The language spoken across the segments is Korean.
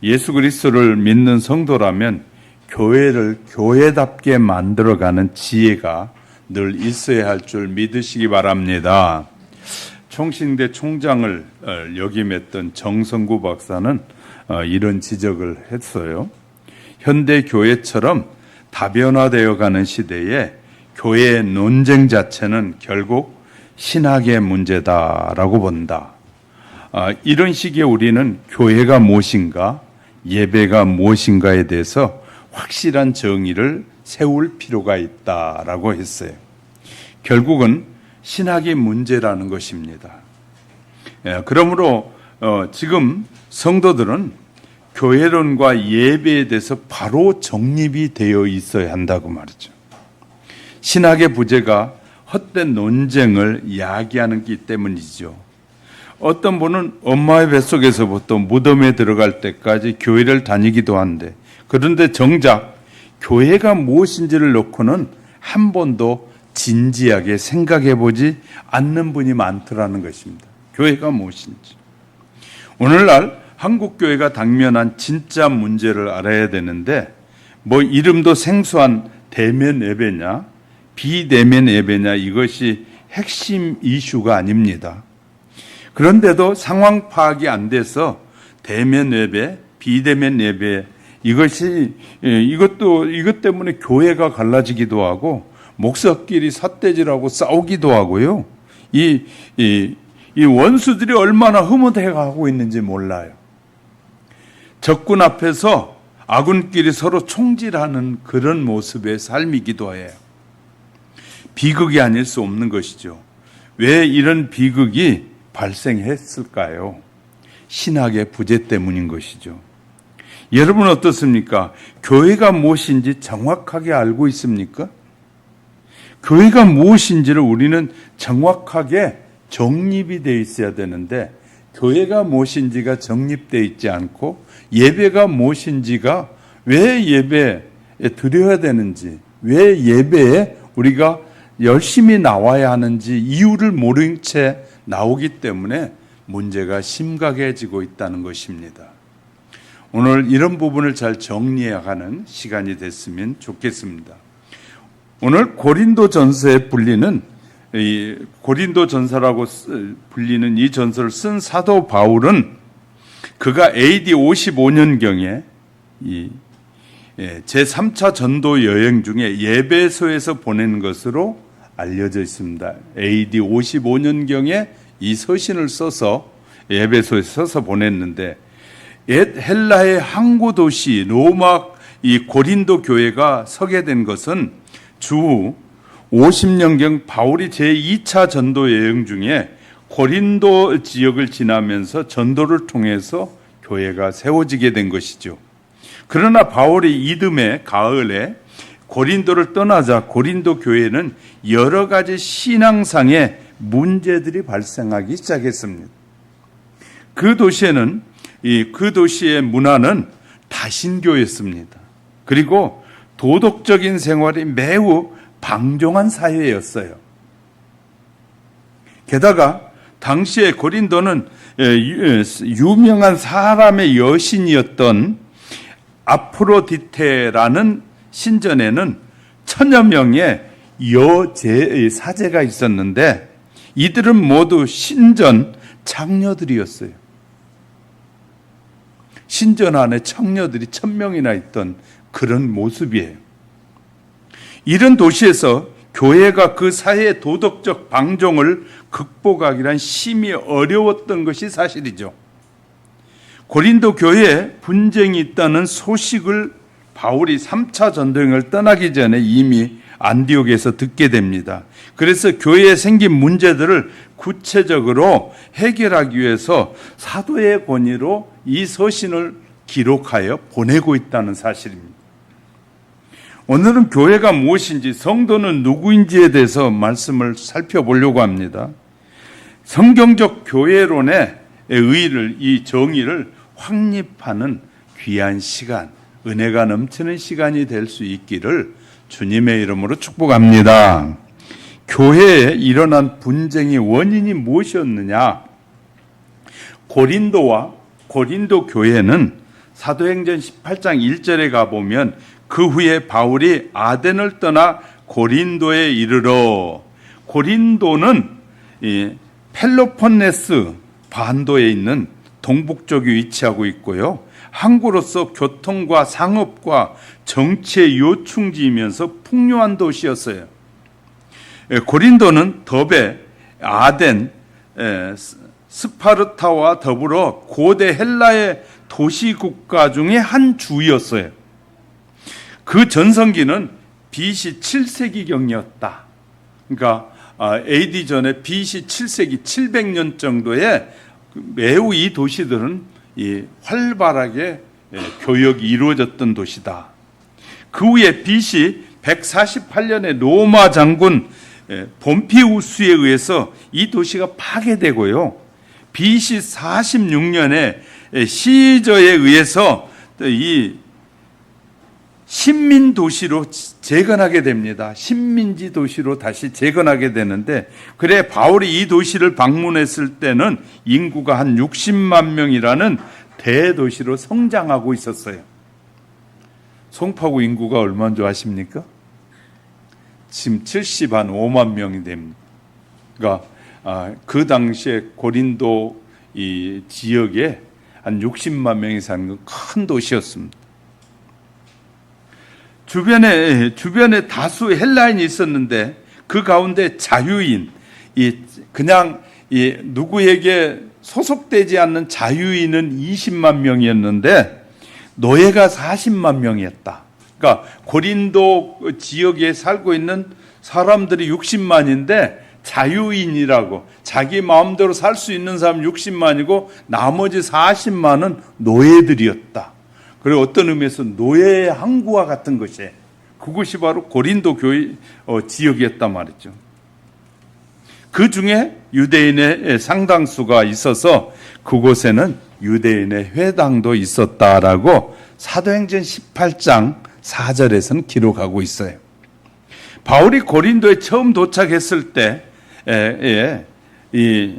예수 그리스도를 믿는 성도라면 교회를 교회답게 만들어가는 지혜가 늘 있어야 할 줄 믿으시기 바랍니다. 총신대 총장을 역임했던 정성구 박사는 이런 지적을 했어요. 현대 교회처럼 다변화되어 가는 시대에 교회의 논쟁 자체는 결국 신학의 문제다라고 본다. 이런 식의 우리는 교회가 무엇인가, 예배가 무엇인가에 대해서 확실한 정의를 세울 필요가 있다라고 했어요. 결국은 신학의 문제라는 것입니다. 그러므로 지금 성도들은 교회론과 예배에 대해서 바로 정립이 되어 있어야 한다고 말이죠. 신학의 부재가 헛된 논쟁을 야기하는 기 때문이죠. 어떤 분은 엄마의 뱃속에서부터 무덤에 들어갈 때까지 교회를 다니기도 한데, 그런데 정작 교회가 무엇인지를 놓고는 한 번도 진지하게 생각해 보지 않는 분이 많더라는 것입니다. 교회가 무엇인지. 오늘날 한국 교회가 당면한 진짜 문제를 알아야 되는데, 이름도 생소한 대면 예배냐, 비대면 예배냐, 이것이 핵심 이슈가 아닙니다. 그런데도 상황 파악이 안 돼서 대면 예배, 비대면 예배, 이것 때문에 교회가 갈라지기도 하고 목사끼리 삿대질하고 싸우기도 하고요. 이 원수들이 얼마나 흐뭇해가고 있는지 몰라요. 적군 앞에서 아군끼리 서로 총질하는 그런 모습의 삶이기도 해요. 비극이 아닐 수 없는 것이죠. 왜 이런 비극이 발생했을까요? 신학의 부재 때문인 것이죠. 여러분 어떻습니까? 교회가 무엇인지 정확하게 알고 있습니까? 교회가 무엇인지를 우리는 정확하게 정립이 되어 있어야 되는데, 교회가 무엇인지가 정립되어 있지 않고 예배가 무엇인지가, 왜 예배에 드려야 되는지, 왜 예배에 우리가 열심히 나와야 하는지 이유를 모른 채 나오기 때문에 문제가 심각해지고 있다는 것입니다. 오늘 이런 부분을 잘 정리해가는 시간이 됐으면 좋겠습니다. 오늘 고린도전서에 불리는, 고린도전서라고 불리는 이 전서를 쓴 사도 바울은 그가 AD 55년경에 제3차 전도 여행 중에 예배소에서 보낸 것으로 알려져 있습니다. AD 55년경에 이 서신을 써서 예배소에서 써서 보냈는데, 옛 헬라의 항구 도시 로마 이 고린도 교회가 서게 된 것은 주 50년경 바울이 제2차 전도 여행 중에 고린도 지역을 지나면서 전도를 통해서 교회가 세워지게 된 것이죠. 그러나 바울이 이듬해 가을에 고린도를 떠나자 고린도 교회는 여러 가지 신앙상의 문제들이 발생하기 시작했습니다. 그 도시의 문화는 다신교였습니다. 그리고 도덕적인 생활이 매우 방종한 사회였어요. 게다가 당시에 고린도는 유명한 사람의 여신이었던 아프로디테라는 신전에는 1000여 명의 사제가 있었는데, 이들은 모두 신전 창녀들이었어요. 신전 안에 창녀들이 1000명이나 있던 그런 모습이에요. 이런 도시에서 교회가 그 사회의 도덕적 방종을 극복하기란 심히 어려웠던 것이 사실이죠. 고린도 교회에 분쟁이 있다는 소식을 바울이 3차 전도여행을 떠나기 전에 이미 안디옥에서 듣게 됩니다. 그래서 교회에 생긴 문제들을 구체적으로 해결하기 위해서 사도의 권위로 이 서신을 기록하여 보내고 있다는 사실입니다. 오늘은 교회가 무엇인지, 성도는 누구인지에 대해서 말씀을 살펴보려고 합니다. 성경적 교회론의 이 정의를 확립하는 귀한 시간, 은혜가 넘치는 시간이 될 수 있기를 주님의 이름으로 축복합니다. 교회에 일어난 분쟁의 원인이 무엇이었느냐? 고린도 교회는 사도행전 18장 1절에 가보면 그 후에 바울이 아덴을 떠나 고린도에 이르러, 고린도는 이 펠로폰네스 반도에 있는 동북쪽에 위치하고 있고요. 항구로서 교통과 상업과 정치의 요충지이면서 풍요한 도시였어요. 고린도는 더베, 아덴, 스파르타와 더불어 고대 헬라의 도시 국가 중에 한 주였어요. 그 전성기는 BC 7세기경이었다. 그러니까 AD 전에 BC 7세기 700년 정도에 매우 이 도시들은 활발하게 교역이 이루어졌던 도시다. 그 후에 BC 148년에 로마 장군 봄피우스에 의해서 이 도시가 파괴되고요. BC 46년에 시저에 의해서 이 신민 도시로 재건하게 됩니다. 신민지 도시로 다시 재건하게 되는데, 그래 바울이 이 도시를 방문했을 때는 인구가 한 60만 명이라는 대도시로 성장하고 있었어요. 송파구 인구가 얼마인 줄 아십니까? 지금 5만 명이 됩니다. 그러니까 그 당시에 고린도 이 지역에 한 60만 명이 사는 큰 도시였습니다. 주변에 다수 헬라인이 있었는데 그 가운데 자유인, 그냥 누구에게 소속되지 않는 자유인은 20만 명이었는데 노예가 40만 명이었다. 그러니까 고린도 지역에 살고 있는 사람들이 60만인데 자유인이라고 자기 마음대로 살 수 있는 사람 60만이고 나머지 40만은 노예들이었다. 그리고 어떤 의미에서 노예의 항구와 같은 것이, 그곳이 바로 고린도 교회 지역이었단 말이죠. 그 중에 유대인의 상당수가 있어서 그곳에는 유대인의 회당도 있었다라고 사도행전 18장 4절에서는 기록하고 있어요. 바울이 고린도에 처음 도착했을 때 이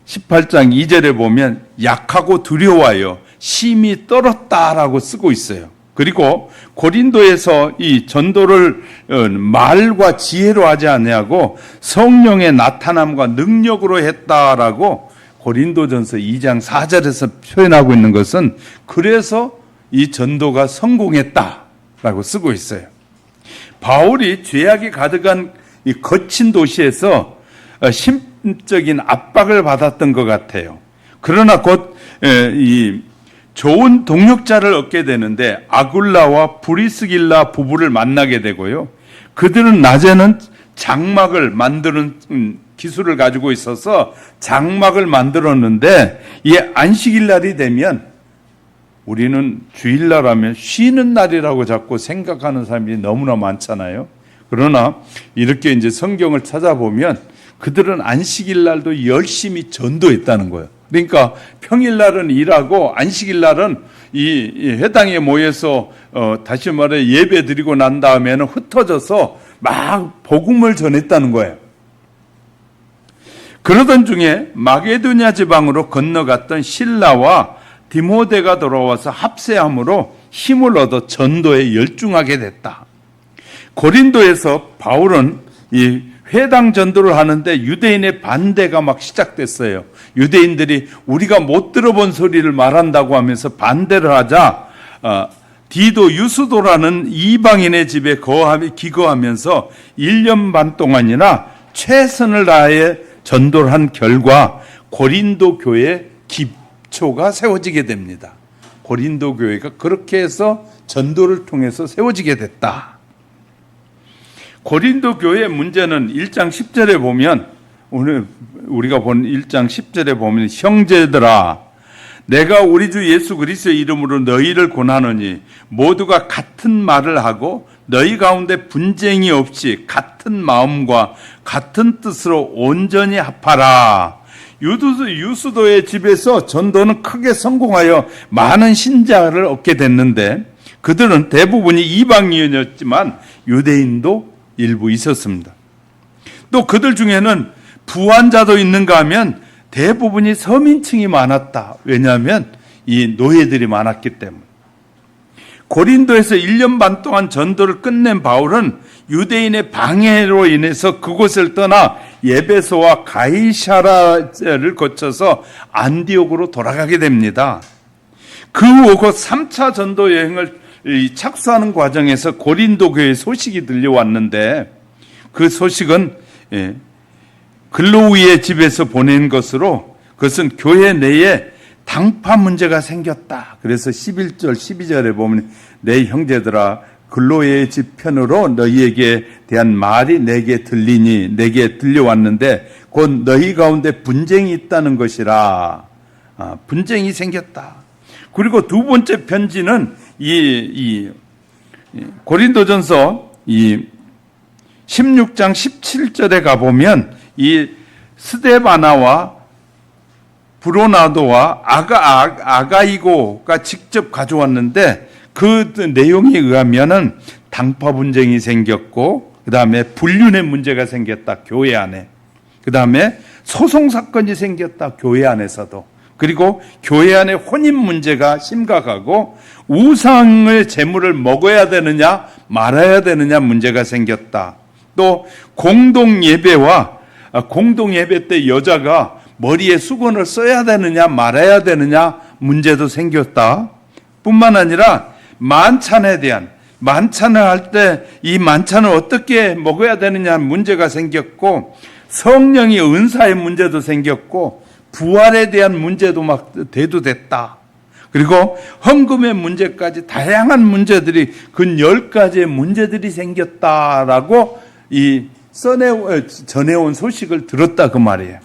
18장 2절에 보면 약하고 두려워하여 심히 떨었다라고 쓰고 있어요. 그리고 고린도에서 이 전도를 말과 지혜로 하지 아니하고 성령의 나타남과 능력으로 했다라고 고린도전서 2장 4절에서 표현하고 있는 것은 그래서 이 전도가 성공했다라고 쓰고 있어요. 바울이 죄악이 가득한 이 거친 도시에서 심적인 압박을 받았던 것 같아요. 그러나 곧 이 좋은 동역자를 얻게 되는데 아굴라와 브리스길라 부부를 만나게 되고요. 그들은 낮에는 장막을 만드는 기술을 가지고 있어서 장막을 만들었는데 이 안식일 날이 되면 우리는 주일날 하면 쉬는 날이라고 자꾸 생각하는 사람이 너무나 많잖아요. 그러나 이렇게 이제 성경을 찾아보면 그들은 안식일 날도 열심히 전도했다는 거예요. 그러니까 평일날은 일하고 안식일날은 이 회당에 모여서 다시 말해 예배 드리고 난 다음에는 흩어져서 막 복음을 전했다는 거예요. 그러던 중에 마게도냐 지방으로 건너갔던 실라와 디모데가 돌아와서 합세함으로 힘을 얻어 전도에 열중하게 됐다. 고린도에서 바울은 이 회당 전도를 하는데 유대인의 반대가 막 시작됐어요. 유대인들이 우리가 못 들어본 소리를 말한다고 하면서 반대를 하자 디도 유스도라는 이방인의 집에 기거하면서 1년 반 동안이나 최선을 다해 전도를 한 결과 고린도 교회 기초가 세워지게 됩니다. 고린도 교회가 그렇게 해서 전도를 통해서 세워지게 됐다. 고린도 교회의 문제는 1장 10절에 보면, 오늘 우리가 본 1장 10절에 보면 형제들아 내가 우리 주 예수 그리스도의 이름으로 너희를 권하노니 모두가 같은 말을 하고 너희 가운데 분쟁이 없이 같은 마음과 같은 뜻으로 온전히 합하라. 유스도의 집에서 전도는 크게 성공하여 많은 신자를 얻게 됐는데 그들은 대부분이 이방인이었지만 유대인도 일부 있었습니다. 또 그들 중에는 부한자도 있는가 하면 대부분이 서민층이 많았다. 왜냐하면 이 노예들이 많았기 때문에. 고린도에서 1년 반 동안 전도를 끝낸 바울은 유대인의 방해로 인해서 그곳을 떠나 에베소와 가이사라를 거쳐서 안디옥으로 돌아가게 됩니다. 그 후 곧 3차 전도 여행을 착수하는 과정에서 고린도 교회 소식이 들려왔는데 그 소식은 글로우의 집에서 보낸 것으로 그것은 교회 내에 당파 문제가 생겼다. 그래서 11절, 12절에 보면 내 형제들아 글로의 집 편으로 너희에게 대한 말이 내게 들리니 내게 들려왔는데 곧 너희 가운데 분쟁이 있다는 것이라. 분쟁이 생겼다. 그리고 두 번째 편지는 이 고린도전서 16장 17절에 가보면 이 스데바나와 브로나도와 아가이고가 직접 가져왔는데 그 내용에 의하면은 당파 분쟁이 생겼고 그 다음에 불륜의 문제가 생겼다. 교회 안에. 그 다음에 소송 사건이 생겼다. 교회 안에서도. 그리고 교회 안에 혼인 문제가 심각하고 우상의 제물을 먹어야 되느냐 말아야 되느냐 문제가 생겼다. 또 공동 예배 때 여자가 머리에 수건을 써야 되느냐 말아야 되느냐 문제도 생겼다. 뿐만 아니라 만찬에 대한 만찬을 할 때 이 만찬을 어떻게 먹어야 되느냐 문제가 생겼고 성령의 은사의 문제도 생겼고 부활에 대한 문제도 막 대두됐다. 그리고 헌금의 문제까지 다양한 문제들이 근 10가지의 문제들이 생겼다라고 전해온 소식을 들었다 그 말이에요.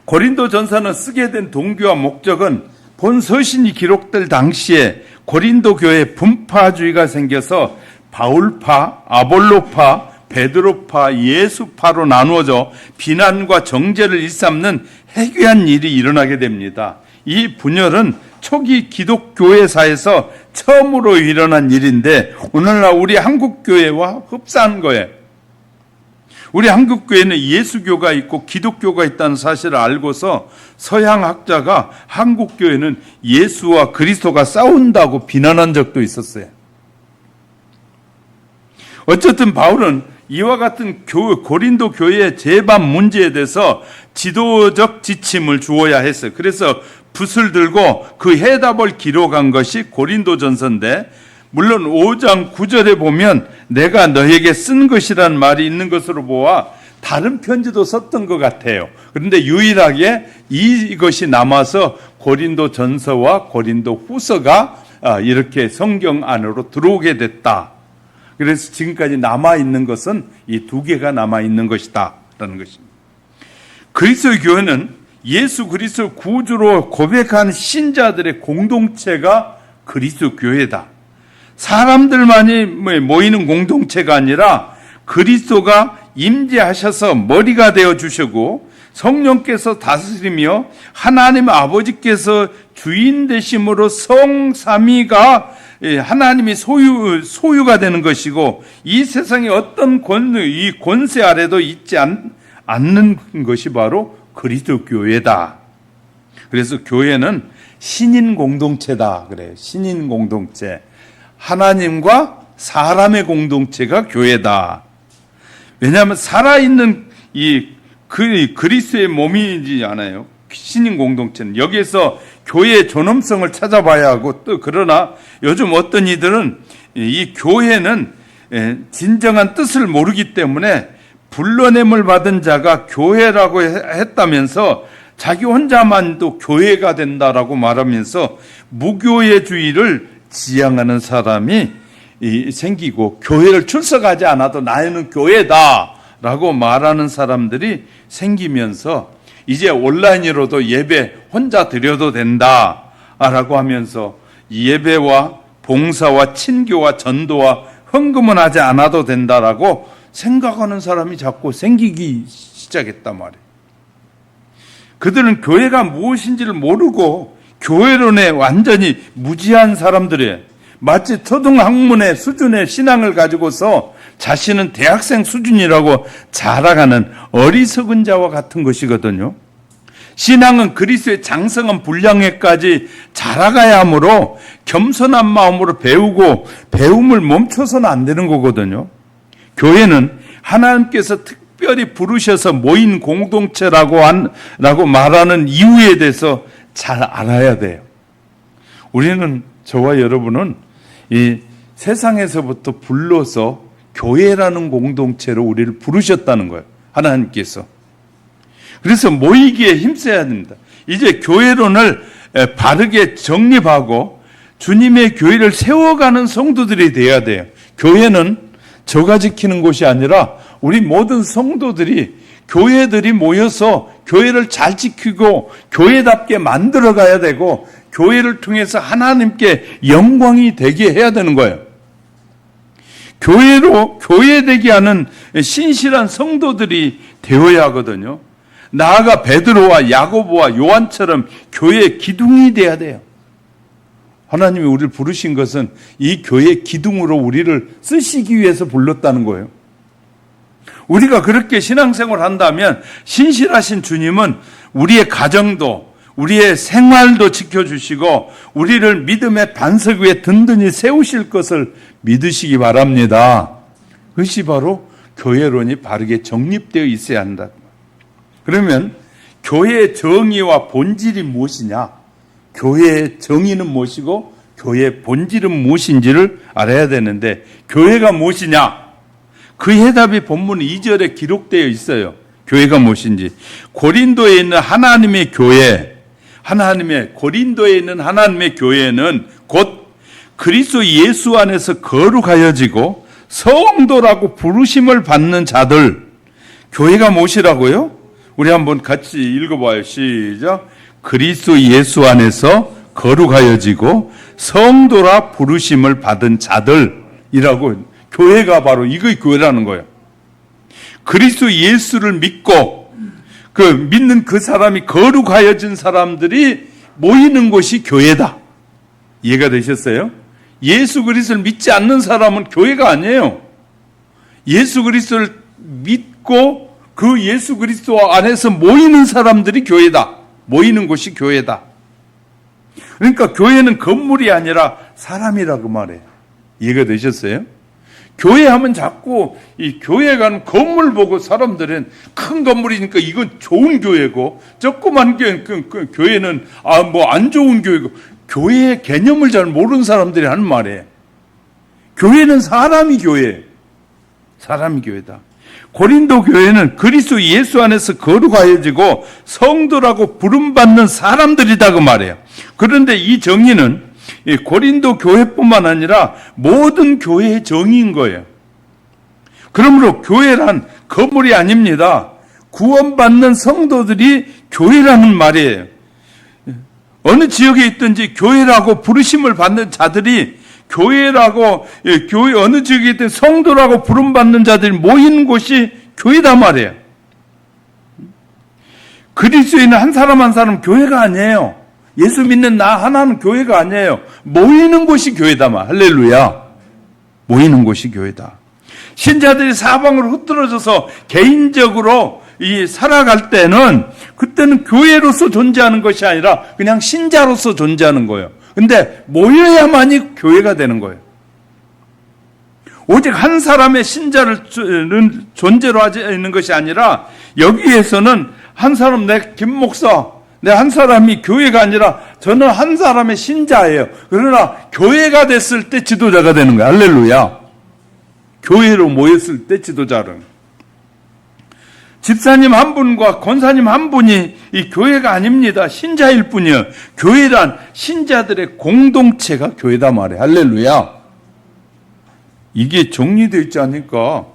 고린도 전서는 쓰게 된 동기와 목적은 본 서신이 기록될 당시에 고린도 교회에 분파주의가 생겨서 바울파, 아볼로파, 베드로파, 예수파로 나누어져 비난과 정죄를 일삼는 해괴한 일이 일어나게 됩니다. 이 분열은 초기 기독교회사에서 처음으로 일어난 일인데 오늘날 우리 한국교회와 흡사한 거예요. 우리 한국교회는 예수교가 있고 기독교가 있다는 사실을 알고서 서양 학자가 한국교회는 예수와 그리스도가 싸운다고 비난한 적도 있었어요. 어쨌든 바울은 이와 같은 고린도 교회의 재반 문제에 대해서 지도적 지침을 주어야 했어요. 그래서 붓을 들고 그 해답을 기록한 것이 고린도전서인데 물론 5장 9절에 보면 내가 너에게 쓴 것이라는 말이 있는 것으로 보아 다른 편지도 썼던 것 같아요. 그런데 유일하게 이것이 남아서 고린도전서와 고린도후서가 이렇게 성경 안으로 들어오게 됐다. 그래서 지금까지 남아있는 것은 이 두 개가 남아있는 것이다 라는 것입니다. 그리스도의 교회는 예수 그리스도 구주로 고백한 신자들의 공동체가 그리스도 교회다. 사람들만이 모이는 공동체가 아니라 그리스도가 임재하셔서 머리가 되어주시고 성령께서 다스리며 하나님 아버지께서 주인 되심으로 성삼위가 하나님이 소유가 되는 것이고 이 세상에 어떤 이 권세 아래도 있지 않는 것이 바로 그리스도 교회다. 그래서 교회는 신인 공동체다 그래요. 신인 공동체. 하나님과 사람의 공동체가 교회다. 왜냐하면 살아있는 이 그리스도의 몸이지 않아요. 신인 공동체는. 여기에서 교회의 존엄성을 찾아봐야 하고 또 그러나 요즘 어떤 이들은 이 교회는 진정한 뜻을 모르기 때문에 불러냄을 받은 자가 교회라고 했다면서 자기 혼자만도 교회가 된다라고 말하면서 무교회주의를 지향하는 사람이 생기고 교회를 출석하지 않아도 나는 교회다라고 말하는 사람들이 생기면서 이제 온라인으로도 예배 혼자 드려도 된다라고 하면서 예배와 봉사와 친교와 전도와 헌금은 하지 않아도 된다라고 생각하는 사람이 자꾸 생기기 시작했단 말이에요. 그들은 교회가 무엇인지를 모르고 교회론에 완전히 무지한 사람들이에요. 마치 초등학문의 수준의 신앙을 가지고서 자신은 대학생 수준이라고 자랑하는 어리석은 자와 같은 것이거든요. 신앙은 그리스도의 장성한 분량에까지 자라가야 하므로 겸손한 마음으로 배우고 배움을 멈춰서는 안 되는 거거든요. 교회는 하나님께서 특별히 부르셔서 모인 공동체라고 말하는 이유에 대해서 잘 알아야 돼요. 우리는, 저와 여러분은 이 세상에서부터 불러서 교회라는 공동체로 우리를 부르셨다는 거예요. 하나님께서. 그래서 모이기에 힘써야 됩니다. 이제 교회론을 바르게 정립하고 주님의 교회를 세워가는 성도들이 돼야 돼요. 교회는 저가 지키는 곳이 아니라 우리 모든 성도들이, 교회들이 모여서 교회를 잘 지키고 교회답게 만들어가야 되고 교회를 통해서 하나님께 영광이 되게 해야 되는 거예요. 교회되게 하는 신실한 성도들이 되어야 하거든요. 나아가 베드로와 야고보와 요한처럼 교회의 기둥이 돼야 돼요. 하나님이 우리를 부르신 것은 이 교회의 기둥으로 우리를 쓰시기 위해서 불렀다는 거예요. 우리가 그렇게 신앙생활을 한다면 신실하신 주님은 우리의 가정도, 우리의 생활도 지켜주시고 우리를 믿음의 반석 위에 든든히 세우실 것을 믿으시기 바랍니다. 그것이 바로 교회론이 바르게 정립되어 있어야 한다. 그러면 교회의 정의와 본질이 무엇이냐? 교회의 정의는 무엇이고 교회의 본질은 무엇인지를 알아야 되는데, 교회가 무엇이냐? 그 해답이 본문 2절에 기록되어 있어요. 교회가 무엇인지. 고린도에 있는 하나님의 교회, 고린도에 있는 하나님의 교회는 곧 그리스도 예수 안에서 거룩하여지고 성도라고 부르심을 받는 자들. 교회가 무엇이라고요? 우리 한번 같이 읽어봐요. 시작. 그리스도 예수 안에서 거룩하여지고 성도라 부르심을 받은 자들이라고. 교회가 바로 이거 교회라는 거예요. 그리스도 예수를 믿고 믿는 그 사람이 거룩하여진 사람들이 모이는 곳이 교회다. 이해가 되셨어요? 예수 그리스도를 믿지 않는 사람은 교회가 아니에요. 예수 그리스도를 믿고 그 예수 그리스도 안에서 모이는 사람들이 교회다. 모이는 곳이 교회다. 그러니까 교회는 건물이 아니라 사람이라고 말해요. 이해가 되셨어요? 교회하면 자꾸 이 교회 가는 건물 보고 사람들은 큰 건물이니까 이건 좋은 교회고, 조그만 교회는 뭐 안 좋은 교회고, 교회의 개념을 잘 모르는 사람들이 하는 말이에요. 교회는 사람이 교회예요. 사람이 교회다. 고린도 교회는 그리스도 예수 안에서 거룩하여지고 성도라고 부름받는 사람들이다 그 말이에요. 그런데 이 정의는 고린도 교회뿐만 아니라 모든 교회의 정의인 거예요. 그러므로 교회란 건물이 아닙니다. 구원받는 성도들이 교회라는 말이에요. 어느 지역에 있든지 교회라고 부르심을 받는 자들이 교회라고, 교회 어느 지역에 있든 성도라고 부름받는 자들이 모이는 곳이 교회다 말이에요. 그리스도인은 한 사람 한 사람 교회가 아니에요. 예수 믿는 나 하나는 교회가 아니에요. 모이는 곳이 교회다 말. 할렐루야. 모이는 곳이 교회다. 신자들이 사방으로 흩어져서 개인적으로 살아갈 때는, 그때는 교회로서 존재하는 것이 아니라 그냥 신자로서 존재하는 거예요. 근데 모여야만이 교회가 되는 거예요. 오직 한 사람의 신자를 존재로 하지 있는 것이 아니라, 여기에서는 한 사람, 내 김 목사, 내 한 사람이 교회가 아니라 저는 한 사람의 신자예요. 그러나 교회가 됐을 때 지도자가 되는 거예요. 할렐루야. 교회로 모였을 때 지도자는. 집사님 한 분과 권사님 한 분이 이 교회가 아닙니다. 신자일 뿐이에요. 교회란 신자들의 공동체가 교회다 말이에요. 할렐루야. 이게 정리되어 있지 않으니까,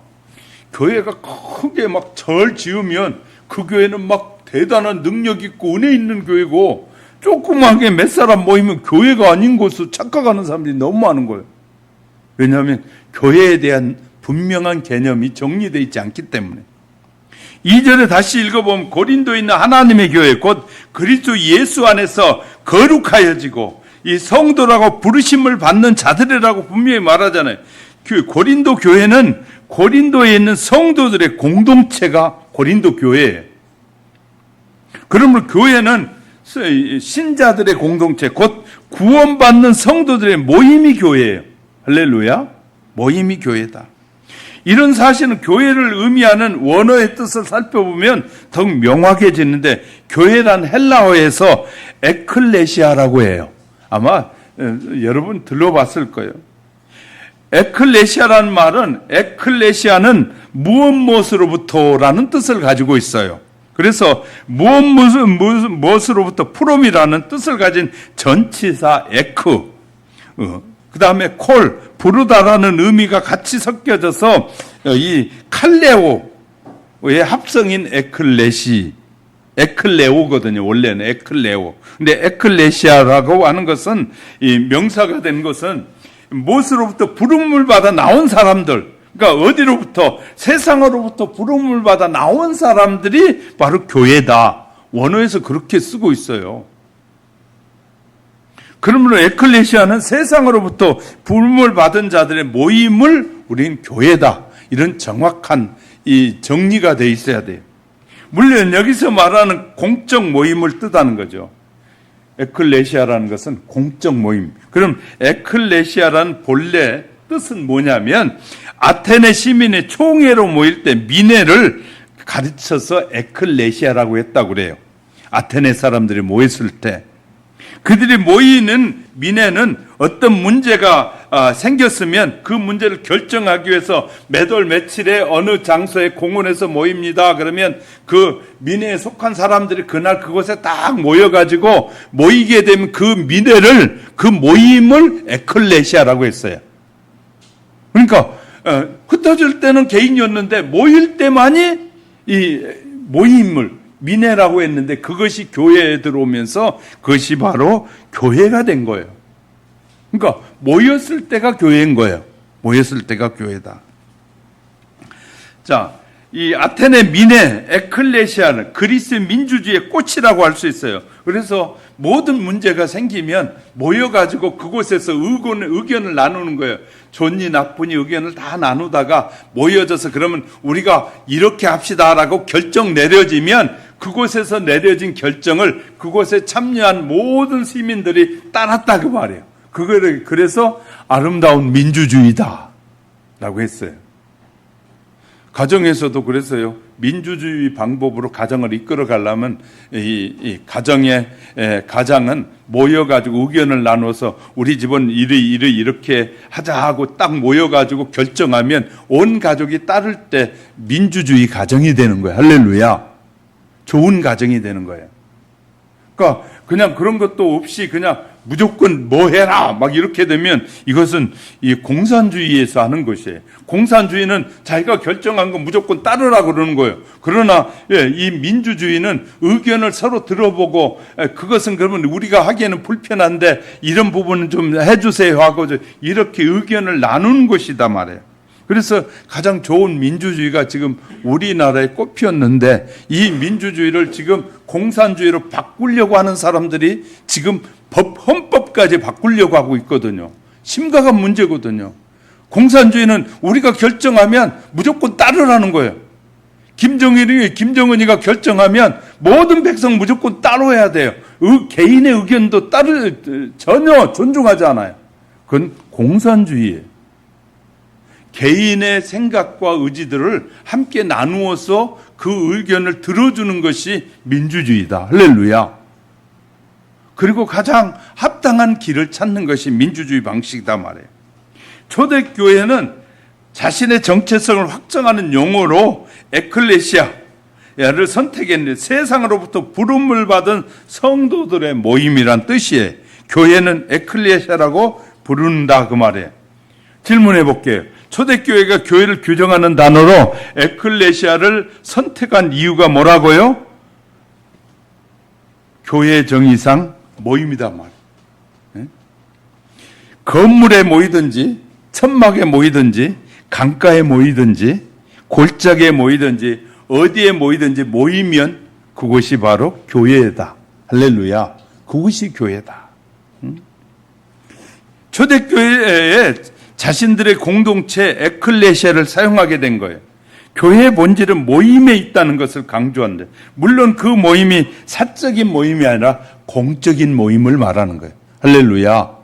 교회가 크게 막 절 지으면 그 교회는 막 대단한 능력 있고 은혜 있는 교회고, 조그맣게 몇 사람 모이면 교회가 아닌 곳으로 착각하는 사람들이 너무 많은 거예요. 왜냐하면 교회에 대한 분명한 개념이 정리되어 있지 않기 때문에. 2절에 다시 읽어보면 고린도에 있는 하나님의 교회, 곧 그리스도 예수 안에서 거룩하여지고 이 성도라고 부르심을 받는 자들이라고 분명히 말하잖아요. 고린도 교회는 고린도에 있는 성도들의 공동체가 고린도 교회예요. 그러므로 교회는 신자들의 공동체, 곧 구원받는 성도들의 모임이 교회예요. 할렐루야. 모임이 교회다. 이런 사실은 교회를 의미하는 원어의 뜻을 살펴보면 더욱 명확해지는데, 교회란 헬라어에서 에클레시아라고 해요. 아마 여러분 들어봤을 거예요. 에클레시아라는 말은, 에클레시아는 무엇으로부터라는 뜻을 가지고 있어요. 그래서 무엇으로부터, 프롬이라는 뜻을 가진 전치사 에크, 그 다음에 콜, 부르다라는 의미가 같이 섞여져서 이 칼레오의 합성인 에클레오거든요. 원래는 에클레오. 근데 에클레시아라고 하는 것은, 이 명사가 된 것은 무엇으로부터 부름을 받아 나온 사람들, 그러니까 어디로부터, 세상으로부터 부름을 받아 나온 사람들이 바로 교회다. 원어에서 그렇게 쓰고 있어요. 그러므로 에클레시아는 세상으로부터 부름을 받은 자들의 모임을 우리는 교회다. 이런 정확한 이 정리가 돼 있어야 돼요. 물론 여기서 말하는 공적 모임을 뜻하는 거죠. 에클레시아라는 것은 공적 모임. 그럼 에클레시아라는 본래 뜻은 뭐냐면, 아테네 시민의 총회로 모일 때 미네를 가르쳐서 에클레시아라고 했다고 그래요. 아테네 사람들이 모였을 때 그들이 모이는 미네는 어떤 문제가 생겼으면 그 문제를 결정하기 위해서 몇 월 며칠에 어느 장소에 공원에서 모입니다. 그러면 그 미네에 속한 사람들이 그날 그곳에 딱 모여가지고 모이게 되면 그 미네를, 그 모임을 에클레시아라고 했어요. 그러니까 흩어질 때는 개인이었는데 모일 때만이 이 모임을 미네라고 했는데, 그것이 교회에 들어오면서 그것이 바로 교회가 된 거예요. 그러니까 모였을 때가 교회인 거예요. 모였을 때가 교회다. 자, 이 아테네 미네, 에클레시아는 그리스 민주주의의 꽃이라고 할 수 있어요. 그래서 모든 문제가 생기면 모여가지고 그곳에서 의견을 나누는 거예요. 좋니 나쁘니 의견을 다 나누다가 모여져서, 그러면 우리가 이렇게 합시다라고 결정 내려지면 그곳에서 내려진 결정을 그곳에 참여한 모든 시민들이 따랐다고 말해요. 그거를 그래서 아름다운 민주주의다 라고 했어요. 가정에서도 그랬어요. 민주주의 방법으로 가정을 이끌어 가려면 이 가장은 모여가지고 의견을 나눠서 우리 집은 이렇게 하자 하고 딱 모여가지고 결정하면 온 가족이 따를 때 민주주의 가정이 되는 거예요. 할렐루야. 좋은 가정이 되는 거예요. 그러니까 그냥 그런 것도 없이 그냥 무조건 뭐 해라 막 이렇게 되면 이것은 이 공산주의에서 하는 것이에요. 공산주의는 자기가 결정한 거 무조건 따르라 그러는 거예요. 그러나 이 민주주의는 의견을 서로 들어보고, 그것은 그러면 우리가 하기에는 불편한데 이런 부분은 좀 해주세요 하고 이렇게 의견을 나누는 것이다 말이에요. 그래서 가장 좋은 민주주의가 지금 우리나라에 꽃피었는데, 이 민주주의를 지금 공산주의로 바꾸려고 하는 사람들이 지금 헌법까지 바꾸려고 하고 있거든요. 심각한 문제거든요. 공산주의는 우리가 결정하면 무조건 따르라는 거예요. 김정은이가 결정하면 모든 백성 무조건 따라야 돼요. 개인의 의견도 전혀 존중하지 않아요. 그건 공산주의예요. 개인의 생각과 의지들을 함께 나누어서 그 의견을 들어주는 것이 민주주의다. 할렐루야. 그리고 가장 합당한 길을 찾는 것이 민주주의 방식이다 말이에요. 초대교회는 자신의 정체성을 확정하는 용어로 에클레시아를 선택했는데, 세상으로부터 부름을 받은 성도들의 모임이란 뜻이에요. 교회는 에클레시아라고 부른다 그 말이에요. 질문해 볼게요. 초대교회가 교회를 규정하는 단어로 에클레시아를 선택한 이유가 뭐라고요? 교회 정의상 모임이다 말이에요. 건물에 모이든지 천막에 모이든지 강가에 모이든지 골짜기에 모이든지 어디에 모이든지 모이면 그곳이 바로 교회다. 할렐루야. 그것이 교회다. 초대교회에 자신들의 공동체 에클레시아를 사용하게 된 거예요. 교회의 본질은 모임에 있다는 것을 강조한다. 물론 그 모임이 사적인 모임이 아니라 공적인 모임을 말하는 거예요. 할렐루야.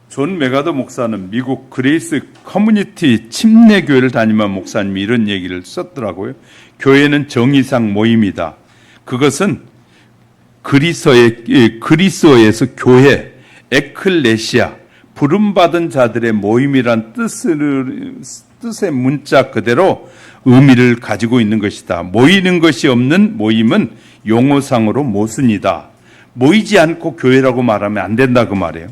존 메가더 목사는 미국 그레이스 커뮤니티 침례교회를 다니면 목사님이 이런 얘기를 썼더라고요. 교회는 정의상 모임이다. 그것은 그리스어에서 교회, 에클레시아, 부름받은 자들의 모임이란 뜻의 문자 그대로 의미를 가지고 있는 것이다. 모이는 것이 없는 모임은 용어상으로 모순이다. 모이지 않고 교회라고 말하면 안 된다 그 말이에요.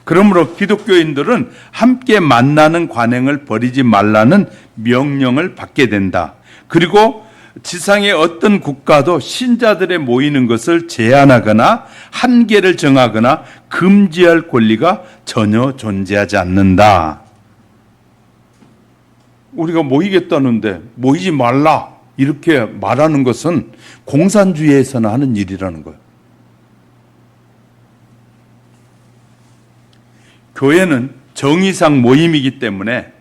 그러므로 기독교인들은 함께 만나는 관행을 버리지 말라는 명령을 받게 된다. 그리고 지상의 어떤 국가도 신자들의 모이는 것을 제한하거나 한계를 정하거나 금지할 권리가 전혀 존재하지 않는다. 우리가 모이겠다는데 모이지 말라 이렇게 말하는 것은 공산주의에서나 하는 일이라는 거예요. 교회는 정의상 모임이기 때문에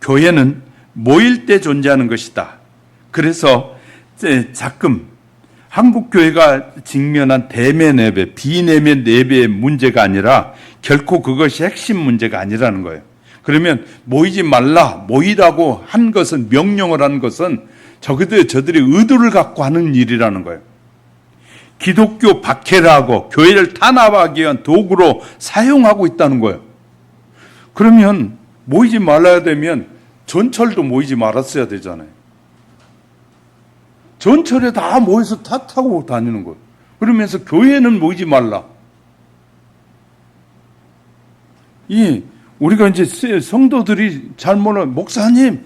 교회는 모일 때 존재하는 것이다. 그래서 자금 한국 교회가 직면한 대면 예배, 비내면 예배의 문제가 아니라 결코 그것이 핵심 문제가 아니라는 거예요. 그러면 모이지 말라, 모이라고 한 것은 명령을 한 것은 저들이 의도를 갖고 하는 일이라는 거예요. 기독교 박해라고 교회를 탄압하기 위한 도구로 사용하고 있다는 거예요. 그러면 모이지 말아야 되면 전철도 모이지 말았어야 되잖아요. 전철에 다 모여서 다 타고 다니는 거예요. 그러면서 교회는 모이지 말라. 우리가 이제 성도들이 잘 몰라. 목사님,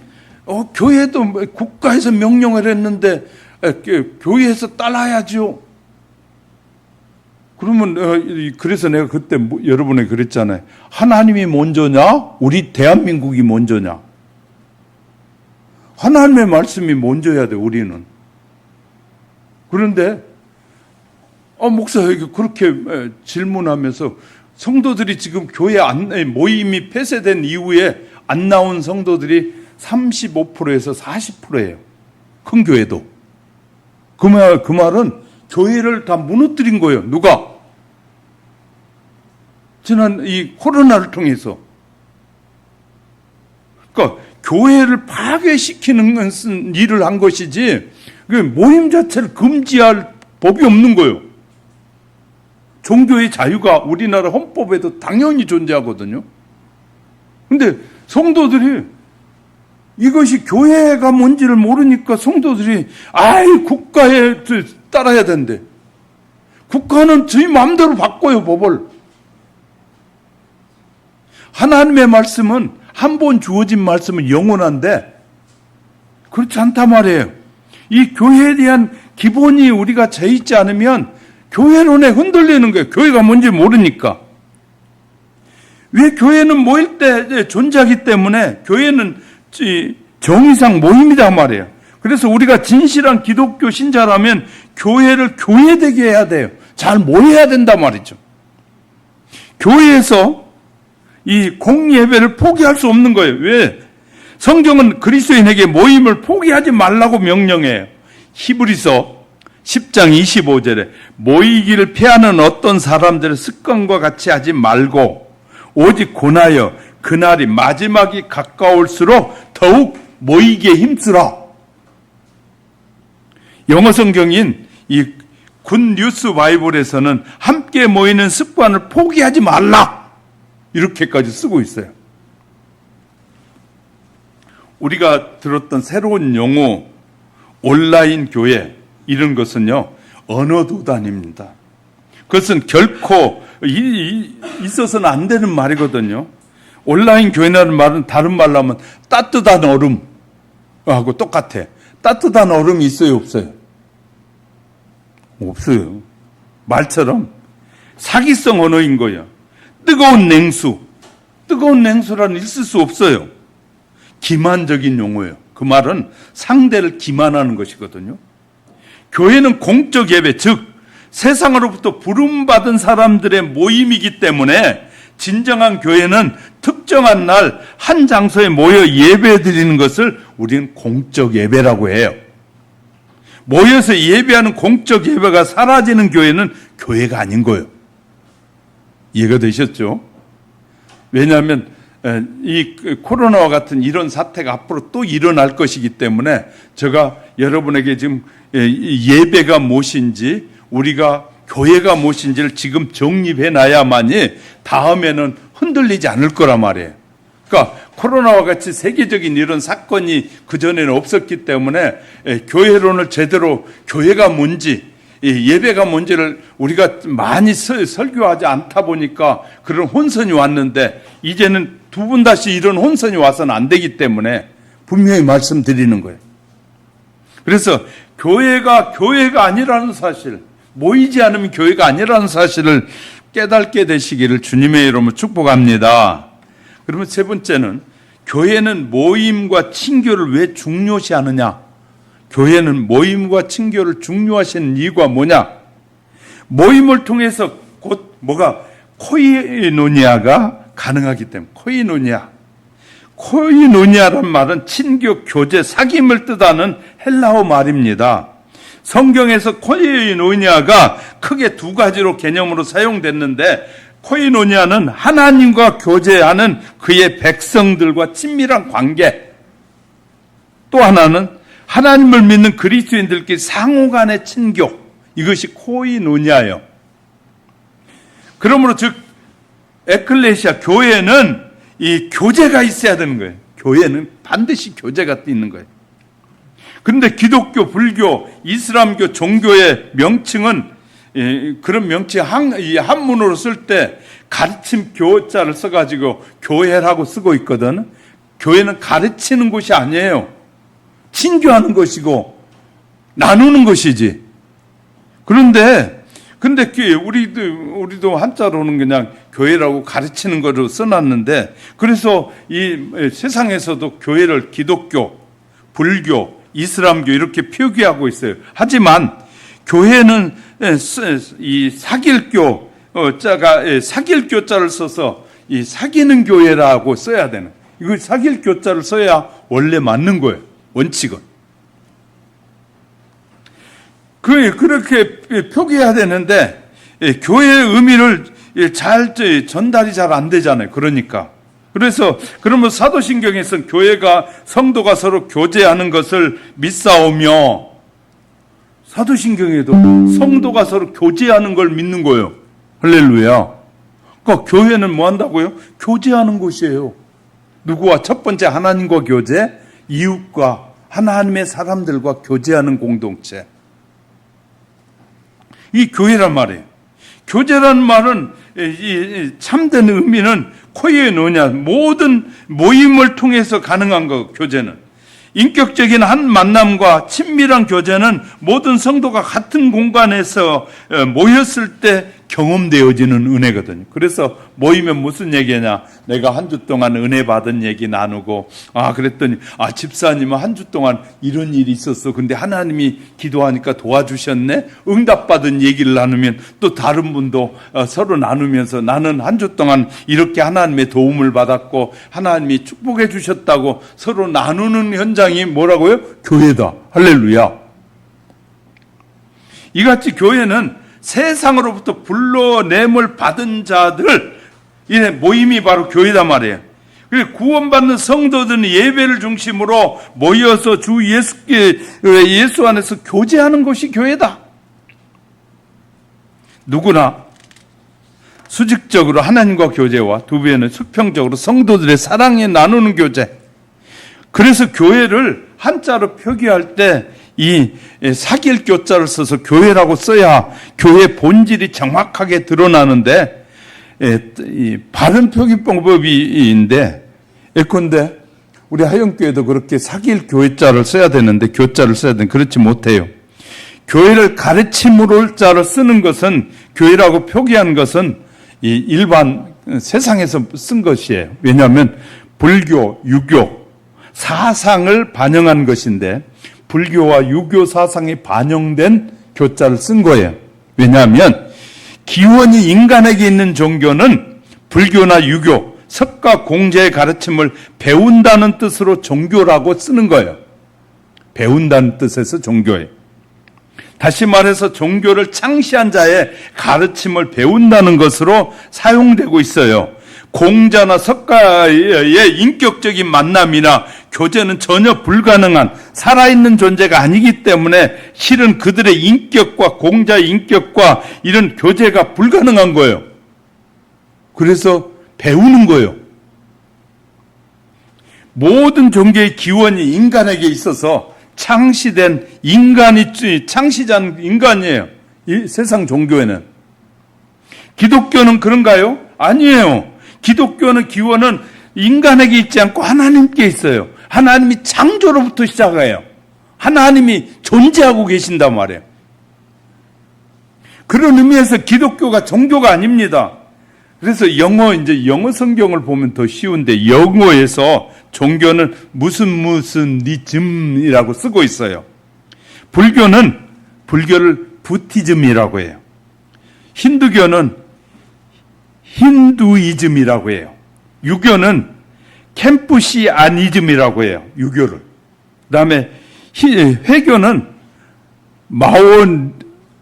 교회도 국가에서 명령을 했는데 교회에서 따라야죠. 그러면 그래서 내가 그때 여러분에게 그랬잖아요. 하나님이 먼저냐? 우리 대한민국이 먼저냐? 하나님의 말씀이 먼저야 돼, 우리는. 그런데 목사에게 그렇게 질문하면서 성도들이 지금 교회 모임이 폐쇄된 이후에 안 나온 성도들이 35%에서 40%예요. 큰 교회도. 그 말은 교회를 다 무너뜨린 거예요. 누가? 지난 이 코로나를 통해서. 그러니까 교회를 파괴시키는 것은 일을 한 것이지 모임 자체를 금지할 법이 없는 거예요. 종교의 자유가 우리나라 헌법에도 당연히 존재하거든요. 그런데 성도들이 이것이 교회가 뭔지를 모르니까 성도들이 국가에 따라야 된대. 국가는 저희 마음대로 바꿔요, 법을. 하나님의 말씀은 한 번 주어진 말씀은 영원한데 그렇지 않단 말이에요. 이 교회에 대한 기본이 우리가 져 있지 않으면 교회론에 흔들리는 거예요. 교회가 뭔지 모르니까. 왜 교회는 모일 때 존재하기 때문에 교회는 정의상 모임이다 말이에요. 그래서 우리가 진실한 기독교 신자라면 교회를 교회되게 해야 돼요. 잘 모여야 된단 말이죠. 교회에서 이 공예배를 포기할 수 없는 거예요. 왜? 성경은 그리스도인에게 모임을 포기하지 말라고 명령해요. 히브리서 10장 25절에 모이기를 피하는 어떤 사람들의 습관과 같이 하지 말고 오직 권하여 그날이 마지막이 가까울수록 더욱 모이기에 힘쓰라. 영어 성경인 이 굿 뉴스 바이블에서는 함께 모이는 습관을 포기하지 말라 이렇게까지 쓰고 있어요. 우리가 들었던 새로운 용어 온라인 교회 이런 것은요 언어도단입니다. 그것은 결코 있어서는 안 되는 말이거든요. 온라인 교회라는 말은 다른 말로 하면 따뜻한 얼음하고 똑같아. 따뜻한 얼음이 있어요, 없어요? 없어요. 말처럼 사기성 언어인 거예요. 뜨거운 냉수. 뜨거운 냉수라는 있을 수 없어요. 기만적인 용어예요. 그 말은 상대를 기만하는 것이거든요. 교회는 공적 예배, 즉 세상으로부터 부름받은 사람들의 모임이기 때문에 진정한 교회는 특정한 날 한 장소에 모여 예배 드리는 것을 우리는 공적 예배라고 해요. 모여서 예배하는 공적 예배가 사라지는 교회는 교회가 아닌 거예요. 이해가 되셨죠? 왜냐하면 이 코로나와 같은 이런 사태가 앞으로 또 일어날 것이기 때문에 제가 여러분에게 지금 예배가 무엇인지, 우리가 교회가 무엇인지를 지금 정립해 놔야만이 다음에는 흔들리지 않을 거란 말이에요. 그러니까 코로나와 같이 세계적인 이런 사건이 그전에는 없었기 때문에 교회론을 제대로, 교회가 뭔지, 예배가 뭔지를 우리가 많이 설교하지 않다 보니까 그런 혼선이 왔는데, 이제는 두 번 다시 이런 혼선이 와서는 안 되기 때문에 분명히 말씀드리는 거예요. 그래서 교회가 아니라는 사실, 모이지 않으면 교회가 아니라는 사실을 깨닫게 되시기를 주님의 이름으로 축복합니다. 그러면 세 번째는, 교회는 모임과 친교를 왜 중요시 하느냐? 교회는 모임과 친교를 중요하시는 이유가 뭐냐? 모임을 통해서 곧 뭐가 코이노니아가 가능하기 때문에. 코이노니아란 말은 친교, 교제, 사귐을 뜻하는 헬라어 말입니다. 성경에서 코이노니아가 크게 두 가지로 개념으로 사용됐는데, 코이노니아는 하나님과 교제하는 그의 백성들과 친밀한 관계, 또 하나는 하나님을 믿는 그리스도인들끼리 상호간의 친교, 이것이 코이노니아예요. 그러므로 즉 에클레시아, 교회는 이 교제가 있어야 되는 거예요. 교회는 반드시 교제가 있는 거예요. 그런데 기독교, 불교, 이슬람교 종교의 명칭은 그런 명칭 한문으로 쓸 때 가르침 교자를 써가지고 교회라고 쓰고 있거든. 교회는 가르치는 곳이 아니에요. 친교하는 것이고 나누는 것이지. 근데 우리도 한자로는 그냥 교회라고 가르치는 거로 써놨는데, 그래서 이 세상에서도 교회를 기독교, 불교, 이슬람교 이렇게 표기하고 있어요. 하지만 교회는 이 사길교 사길교자를 써서 이 사귀는 교회라고 써야 되는, 이거 사길교자를 써야 원래 맞는 거예요. 원칙은. 그렇게 표기해야 되는데, 교회의 의미를 전달이 잘 안 되잖아요. 그러면 사도신경에서는 교회가, 성도가 서로 교제하는 것을 믿사오며, 사도신경에도 성도가 서로 교제하는 걸 믿는 거예요. 할렐루야. 그러니까 교회는 뭐 한다고요? 교제하는 곳이에요. 누구와? 첫 번째 하나님과 교제, 이웃과 하나님의 사람들과 교제하는 공동체. 이 교회란 말이에요. 교제라는 말은 이 참된 의미는 코이노니아, 모든 모임을 통해서 가능한 거. 교제는 인격적인 한 만남과 친밀한 교제는 모든 성도가 같은 공간에서 모였을 때 경험되어지는 은혜거든요. 그래서 모이면 무슨 얘기냐? 내가 한 주 동안 은혜 받은 얘기 나누고, 그랬더니 집사님은 한 주 동안 이런 일이 있었어. 근데 하나님이 기도하니까 도와주셨네. 응답받은 얘기를 나누면 또 다른 분도 서로 나누면서, 나는 한 주 동안 이렇게 하나님의 도움을 받았고 하나님이 축복해 주셨다고 서로 나누는 현장이 뭐라고요? 교회다. 할렐루야. 이같이 교회는 세상으로부터 불러냄을 받은 자들, 모임이 바로 교회단 말이에요. 그리고 구원받는 성도들은 예배를 중심으로 모여서 주 예수 안에서 교제하는 것이 교회다. 누구나 수직적으로 하나님과 교제와 두 배는 수평적으로 성도들의 사랑에 나누는 교제. 그래서 교회를 한자로 표기할 때 이 사길교자를 써서 교회라고 써야 교회의 본질이 정확하게 드러나는데, 이 바른 표기 방법인데, 예컨대 우리 하영교회도 그렇게 사길교회자를 써야 되는데, 교자를 써야 되는데 그렇지 못해요. 교회를 가르침으로 자로 쓰는 것은, 교회라고 표기한 것은 이 일반 세상에서 쓴 것이에요. 왜냐하면 불교, 유교 사상을 반영한 것인데, 불교와 유교 사상이 반영된 교자를 쓴 거예요. 왜냐하면 기원이 인간에게 있는 종교는 불교나 유교, 석가 공자의 가르침을 배운다는 뜻으로 종교라고 쓰는 거예요. 배운다는 뜻에서 종교예요. 다시 말해서 종교를 창시한 자의 가르침을 배운다는 것으로 사용되고 있어요. 공자나 석가의 인격적인 만남이나 교제는 전혀 불가능한 살아있는 존재가 아니기 때문에 실은 그들의 인격과 공자의 인격과 이런 교제가 불가능한 거예요. 그래서 배우는 거예요. 모든 종교의 기원이 인간에게 있어서 창시된 창시자는 인간이에요. 이 세상 종교에는. 기독교는 그런가요? 아니에요. 기독교는 기원은 인간에게 있지 않고 하나님께 있어요. 하나님이 창조로부터 시작해요. 하나님이 존재하고 계신단 말이에요. 그런 의미에서 기독교가 종교가 아닙니다. 그래서 영어 성경을 보면 더 쉬운데 영어에서 종교는 무슨 니즘이라고 쓰고 있어요. 불교를 부티즘이라고 해요. 힌두교는 힌두이즘이라고 해요. 유교는 캠푸시아니즘이라고 해요. 유교를. 그다음에 회교는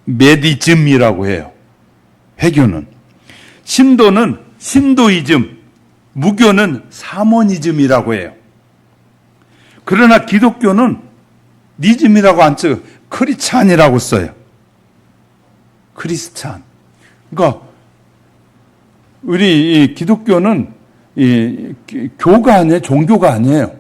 마오메디즘이라고 해요. 회교는. 신도는 신도이즘, 무교는 사모니즘이라고 해요. 그러나 기독교는 니즘이라고 안 써요. 크리스찬이라고 써요. 크리스찬. 그러니까 우리 이 기독교는 교가 아니에요. 종교가 아니에요.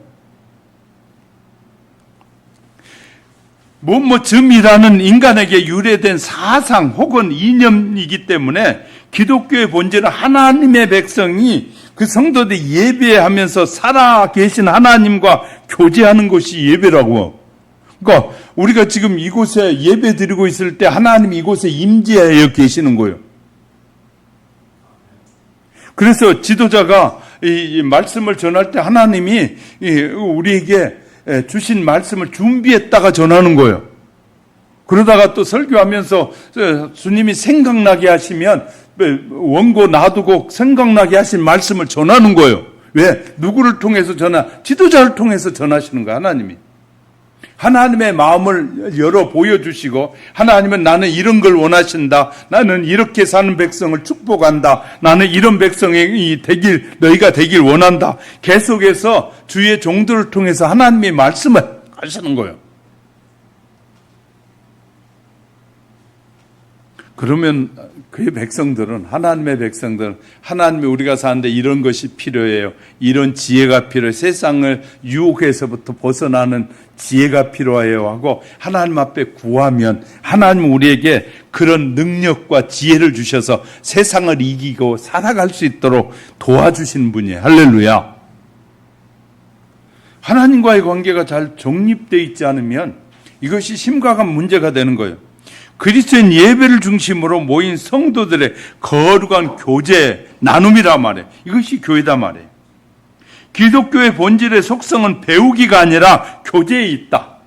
뭐쯤이라는 인간에게 유래된 사상 혹은 이념이기 때문에 기독교의 본질은 하나님의 백성이 그 성도들이 예배하면서 살아 계신 하나님과 교제하는 것이 예배라고. 그러니까 우리가 지금 이곳에 예배 드리고 있을 때 하나님이 이곳에 임재하여 계시는 거예요. 그래서 지도자가 이 말씀을 전할 때 하나님이 우리에게 주신 말씀을 준비했다가 전하는 거예요. 그러다가 또 설교하면서 주님이 생각나게 하시면 원고 놔두고 생각나게 하신 말씀을 전하는 거예요. 왜? 누구를 통해서 지도자를 통해서 전하시는 거예요, 하나님이. 하나님의 마음을 열어 보여주시고, 하나님은 나는 이런 걸 원하신다. 나는 이렇게 사는 백성을 축복한다. 나는 이런 백성이 너희가 되길 원한다. 계속해서 주의 종들을 통해서 하나님의 말씀을 하시는 거예요. 그러면 그의 백성들은, 하나님의 백성들은, 하나님이 우리가 사는데 이런 것이 필요해요. 이런 지혜가 필요해요. 세상을 유혹에서부터 벗어나는 지혜가 필요해요 하고 하나님 앞에 구하면 하나님은 우리에게 그런 능력과 지혜를 주셔서 세상을 이기고 살아갈 수 있도록 도와주시는 분이에요. 할렐루야. 하나님과의 관계가 잘 정립되어 있지 않으면 이것이 심각한 문제가 되는 거예요. 그리스도인 예배를 중심으로 모인 성도들의 거룩한 교제, 나눔이라 말이에요. 이것이 교회다 말이에요. 기독교의 본질의 속성은 배우기가 아니라 교제에 있다.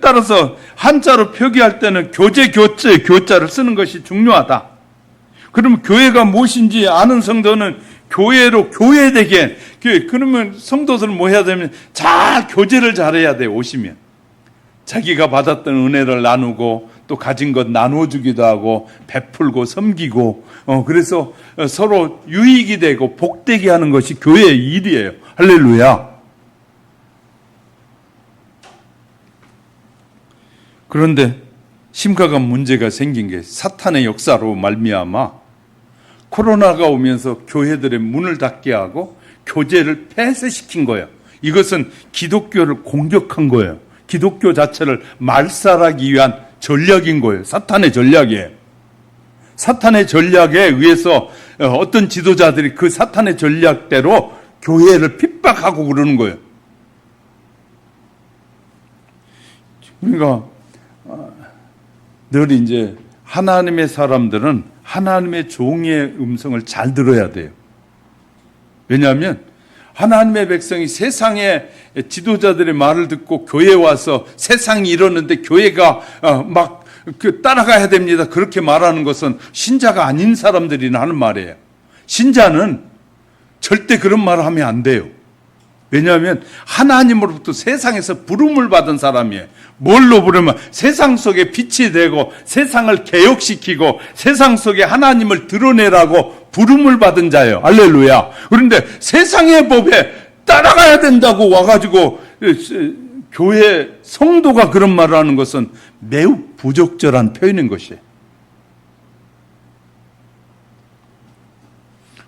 따라서 한자로 표기할 때는 교자를 쓰는 것이 중요하다. 그러면 교회가 무엇인지 아는 성도는 교회되게, 그러면 성도들은 뭐 해야 되면 교제를 잘해야 돼요, 오시면. 자기가 받았던 은혜를 나누고 또 가진 것 나눠주기도 하고 베풀고 섬기고 그래서 서로 유익이 되고 복되게 하는 것이 교회의 일이에요. 할렐루야. 그런데 심각한 문제가 생긴 게 사탄의 역사로 말미암아 코로나가 오면서 교회들의 문을 닫게 하고 교제를 폐쇄시킨 거예요. 이것은 기독교를 공격한 거예요. 기독교 자체를 말살하기 위한 전략인 거예요. 사탄의 전략이에요. 사탄의 전략에 의해서 어떤 지도자들이 그 사탄의 전략대로 교회를 핍박하고 그러는 거예요. 그러니까 늘 이제 하나님의 사람들은 하나님의 종의 음성을 잘 들어야 돼요. 왜냐하면 하나님의 백성이 세상의 지도자들의 말을 듣고 교회에 와서 세상이 이러는데 교회가 막 따라가야 됩니다. 그렇게 말하는 것은 신자가 아닌 사람들이 하는 말이에요. 신자는 절대 그런 말을 하면 안 돼요. 왜냐하면 하나님으로부터 세상에서 부름을 받은 사람이에요. 뭘로 부르면 세상 속에 빛이 되고 세상을 개혁시키고 세상 속에 하나님을 드러내라고 부름을 받은 자예요. 할렐루야. 그런데 세상의 법에 따라가야 된다고 와가지고 교회 성도가 그런 말을 하는 것은 매우 부적절한 표현인 것이에요.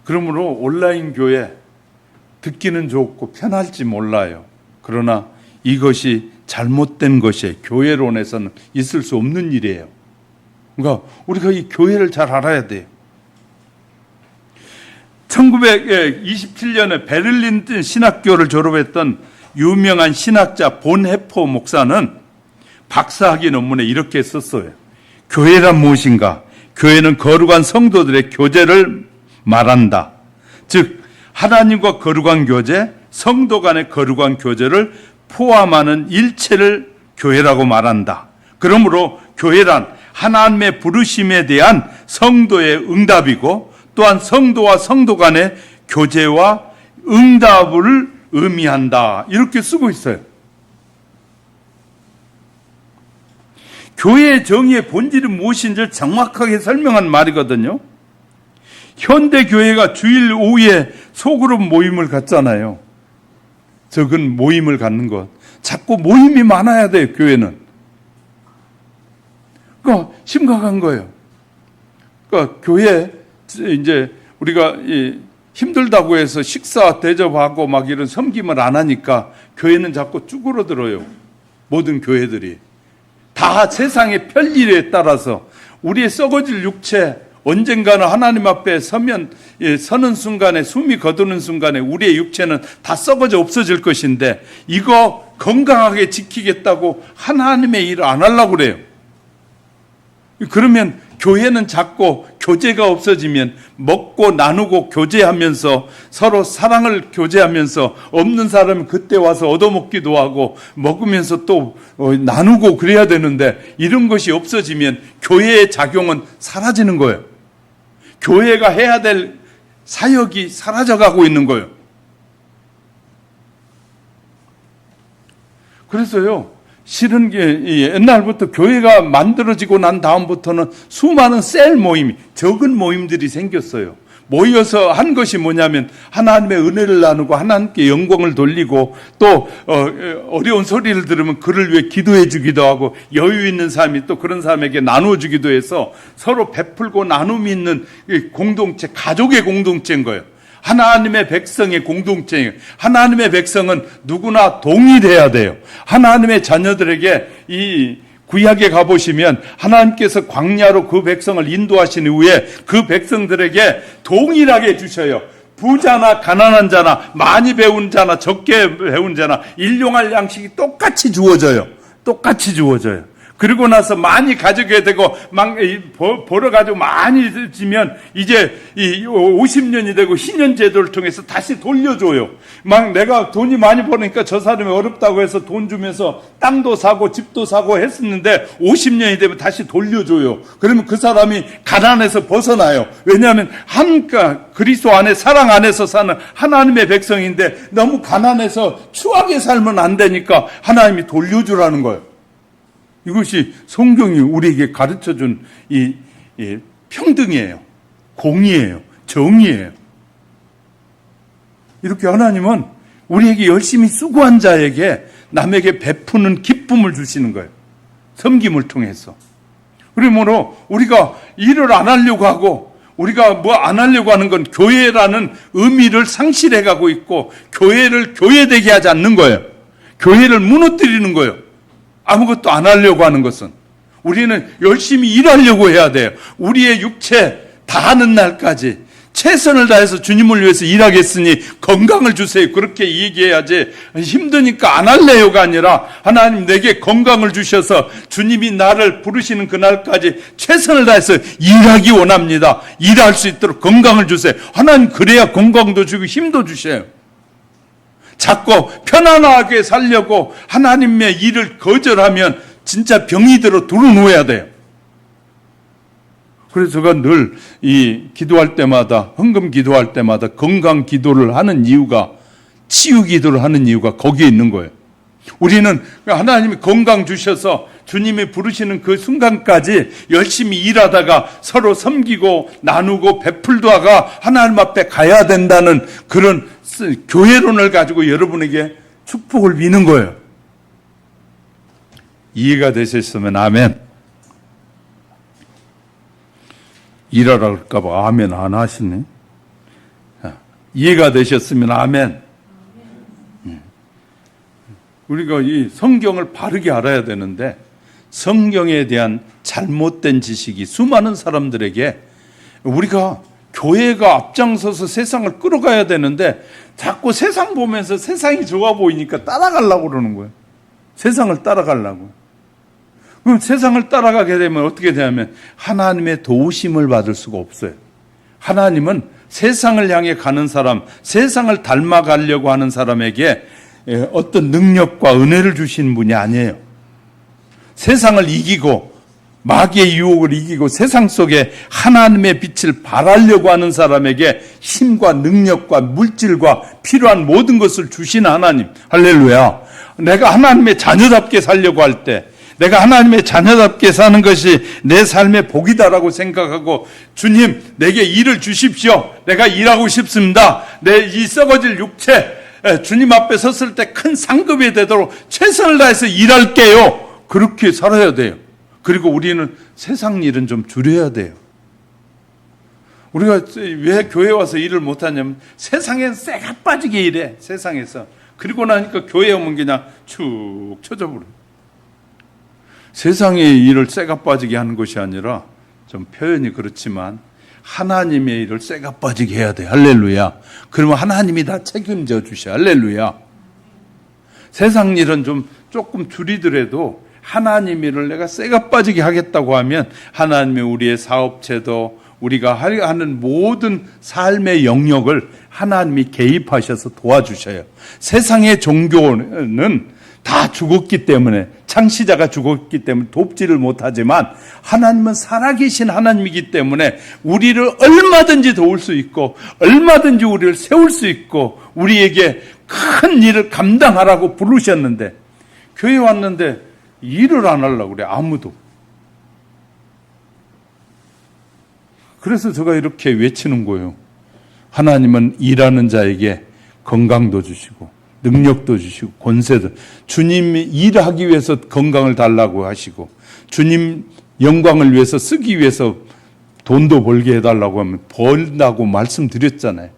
그러므로 온라인 교회 듣기는 좋고 편할지 몰라요. 그러나 이것이 잘못된 것이 교회론에서는 있을 수 없는 일이에요. 그러니까 우리가 이 교회를 잘 알아야 돼요. 1927년에 베를린 신학교를 졸업했던 유명한 신학자 본헤퍼 목사는 박사학위 논문에 이렇게 썼어요. 교회란 무엇인가? 교회는 거룩한 성도들의 교제를 말한다. 즉 하나님과 거룩한 교제, 성도 간의 거룩한 교제를 포함하는 일체를 교회라고 말한다. 그러므로 교회란 하나님의 부르심에 대한 성도의 응답이고 또한 성도와 성도 간의 교제와 응답을 의미한다. 이렇게 쓰고 있어요. 교회의 정의의 본질이 무엇인지를 정확하게 설명한 말이거든요. 현대 교회가 주일 오후에 소그룹 모임을 갖잖아요. 적은 모임을 갖는 것. 자꾸 모임이 많아야 돼요, 교회는. 그러니까 심각한 거예요. 그러니까 교회 이제 우리가 힘들다고 해서 식사 대접하고 막 이런 섬김을 안 하니까 교회는 자꾸 쭈그러들어요. 모든 교회들이. 다 세상의 편리에 따라서 우리의 썩어질 육체 언젠가는 하나님 앞에 서는 순간에 숨이 거두는 순간에 우리의 육체는 다 썩어져 없어질 것인데 이거 건강하게 지키겠다고 하나님의 일을 안 하려고 그래요. 그러면 교회는 자꾸 교제가 없어지면 먹고 나누고 교제하면서 서로 사랑을 교제하면서 없는 사람은 그때 와서 얻어먹기도 하고 먹으면서 또 나누고 그래야 되는데 이런 것이 없어지면 교회의 작용은 사라지는 거예요. 교회가 해야 될 사역이 사라져가고 있는 거예요. 그래서요, 실은 옛날부터 교회가 만들어지고 난 다음부터는 수많은 셀 모임, 적은 모임들이 생겼어요. 모여서 한 것이 뭐냐면 하나님의 은혜를 나누고 하나님께 영광을 돌리고 또 어려운 소리를 들으면 그를 위해 기도해 주기도 하고 여유 있는 사람이 또 그런 사람에게 나누어 주기도 해서 서로 베풀고 나눔이 있는 공동체, 가족의 공동체인 거예요. 하나님의 백성의 공동체예요. 하나님의 백성은 누구나 동일해야 돼요. 하나님의 자녀들에게 이 구약에 가보시면 하나님께서 광야로 그 백성을 인도하신 후에 그 백성들에게 동일하게 주셔요. 부자나 가난한 자나 많이 배운 자나 적게 배운 자나 일용할 양식이 똑같이 주어져요. 똑같이 주어져요. 그리고 나서 많이 가지게 되고 벌어가지고 많이 지면 이제 50년이 되고 희년 제도를 통해서 다시 돌려줘요. 막 내가 돈이 많이 버니까 저 사람이 어렵다고 해서 돈 주면서 땅도 사고 집도 사고 했었는데 50년이 되면 다시 돌려줘요. 그러면 그 사람이 가난에서 벗어나요. 왜냐하면 그리스도 안에 사랑 안에서 사는 하나님의 백성인데 너무 가난해서 추하게 살면 안 되니까 하나님이 돌려주라는 거예요. 이것이 성경이 우리에게 가르쳐준 이 평등이에요. 공의예요. 정의예요. 이렇게 하나님은 우리에게 열심히 수고한 자에게 남에게 베푸는 기쁨을 주시는 거예요. 섬김을 통해서. 그러므로 우리가 일을 안 하려고 하고 우리가 뭐 안 하려고 하는 건 교회라는 의미를 상실해 가고 있고 교회를 교회되게 하지 않는 거예요. 교회를 무너뜨리는 거예요. 아무것도 안 하려고 하는 것은. 우리는 열심히 일하려고 해야 돼요. 우리의 육체 다하는 날까지 최선을 다해서 주님을 위해서 일하겠으니 건강을 주세요. 그렇게 얘기해야지 힘드니까 안 할래요가 아니라 하나님 내게 건강을 주셔서 주님이 나를 부르시는 그날까지 최선을 다해서 일하기 원합니다. 일할 수 있도록 건강을 주세요. 하나님 그래야 건강도 주고 힘도 주셔요. 자꾸 편안하게 살려고 하나님의 일을 거절하면 진짜 병이 들어 누워야 돼요. 그래서 제가 늘 이 기도할 때마다, 헌금 기도할 때마다 건강 기도를 하는 이유가, 치유 기도를 하는 이유가 거기에 있는 거예요. 우리는 하나님이 건강 주셔서 주님이 부르시는 그 순간까지 열심히 일하다가 서로 섬기고 나누고 베풀다가 하나님 앞에 가야 된다는 그런 교회론을 가지고 여러분에게 축복을 비는 거예요. 이해가 되셨으면 아멘. 일하라 그럴까봐 아멘 안 하시네. 이해가 되셨으면 아멘. 우리가 이 성경을 바르게 알아야 되는데 성경에 대한 잘못된 지식이 수많은 사람들에게, 우리가 교회가 앞장서서 세상을 끌어가야 되는데 자꾸 세상 보면서 세상이 좋아 보이니까 따라가려고 그러는 거예요. 세상을 따라가려고. 그럼 세상을 따라가게 되면 어떻게 되냐면 하나님의 도우심을 받을 수가 없어요. 하나님은 세상을 향해 가는 사람, 세상을 닮아가려고 하는 사람에게 어떤 능력과 은혜를 주시는 분이 아니에요. 세상을 이기고 마귀의 유혹을 이기고 세상 속에 하나님의 빛을 발하려고 하는 사람에게 힘과 능력과 물질과 필요한 모든 것을 주시는 하나님. 할렐루야. 내가 하나님의 자녀답게 살려고 할 때, 내가 하나님의 자녀답게 사는 것이 내 삶의 복이다라고 생각하고, 주님 내게 일을 주십시오. 내가 일하고 싶습니다. 내 이 썩어질 육체 주님 앞에 섰을 때 큰 상급이 되도록 최선을 다해서 일할게요. 그렇게 살아야 돼요. 그리고 우리는 세상 일은 좀 줄여야 돼요. 우리가 왜 교회 와서 일을 못하냐면 세상에 쇠가 빠지게 일해. 세상에서. 그리고 나니까 교회 오면 그냥 축 쳐져버려요. 세상의 일을 쇠가 빠지게 하는 것이 아니라, 좀 표현이 그렇지만 하나님의 일을 쇠가 빠지게 해야 돼. 할렐루야. 그러면 하나님이 다 책임져 주셔. 할렐루야. 세상 일은 좀 조금 줄이더라도 하나님 일을 내가 쇠가 빠지게 하겠다고 하면 하나님이 우리의 사업체도, 우리가 하는 모든 삶의 영역을 하나님이 개입하셔서 도와주셔요. 세상의 종교는 다 죽었기 때문에, 창시자가 죽었기 때문에 돕지를 못하지만 하나님은 살아계신 하나님이기 때문에 우리를 얼마든지 도울 수 있고 얼마든지 우리를 세울 수 있고 우리에게 큰 일을 감당하라고 부르셨는데, 교회 왔는데 일을 안 하려고 그래. 아무도. 그래서 제가 이렇게 외치는 거예요. 하나님은 일하는 자에게 건강도 주시고 능력도 주시고 권세도, 주님이 일하기 위해서 건강을 달라고 하시고 주님 영광을 위해서 쓰기 위해서 돈도 벌게 해달라고 하면 벌다고 말씀드렸잖아요.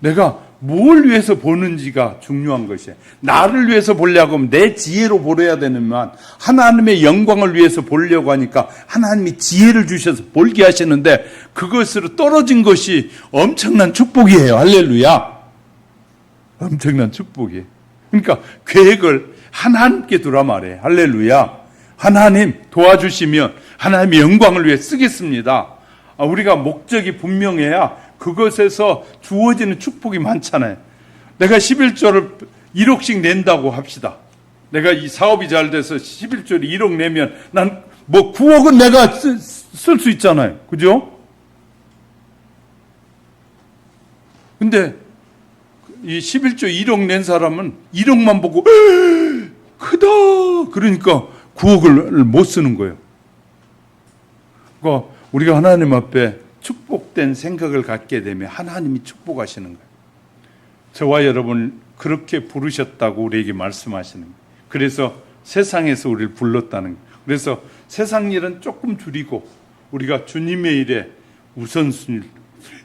내가 뭘 위해서 보는지가 중요한 것이에요. 나를 위해서 보려고 하면 내 지혜로 벌어야 되는만, 하나님의 영광을 위해서 보려고 하니까 하나님이 지혜를 주셔서 벌게 하시는데 그것으로 떨어진 것이 엄청난 축복이에요. 할렐루야. 엄청난 축복이에요. 그러니까 계획을 하나님께 두라 말해. 할렐루야. 하나님 도와주시면 하나님의 영광을 위해 쓰겠습니다. 우리가 목적이 분명해야 그것에서 주어지는 축복이 많잖아요. 내가 11조를 1억씩 낸다고 합시다. 내가 이 사업이 잘 돼서 11조를 1억 내면 난 뭐 9억은 내가 쓸 수 있잖아요. 그죠? 근데 이 11조 1억 낸 사람은 1억만 보고 크다 그러니까 9억을 못 쓰는 거예요. 그러니까 우리가 하나님 앞에 축복된 생각을 갖게 되면 하나님이 축복하시는 거예요. 저와 여러분 그렇게 부르셨다고 우리에게 말씀하시는 거예요. 그래서 세상에서 우리를 불렀다는 거예요. 그래서 세상 일은 조금 줄이고 우리가 주님의 일에 우선순위,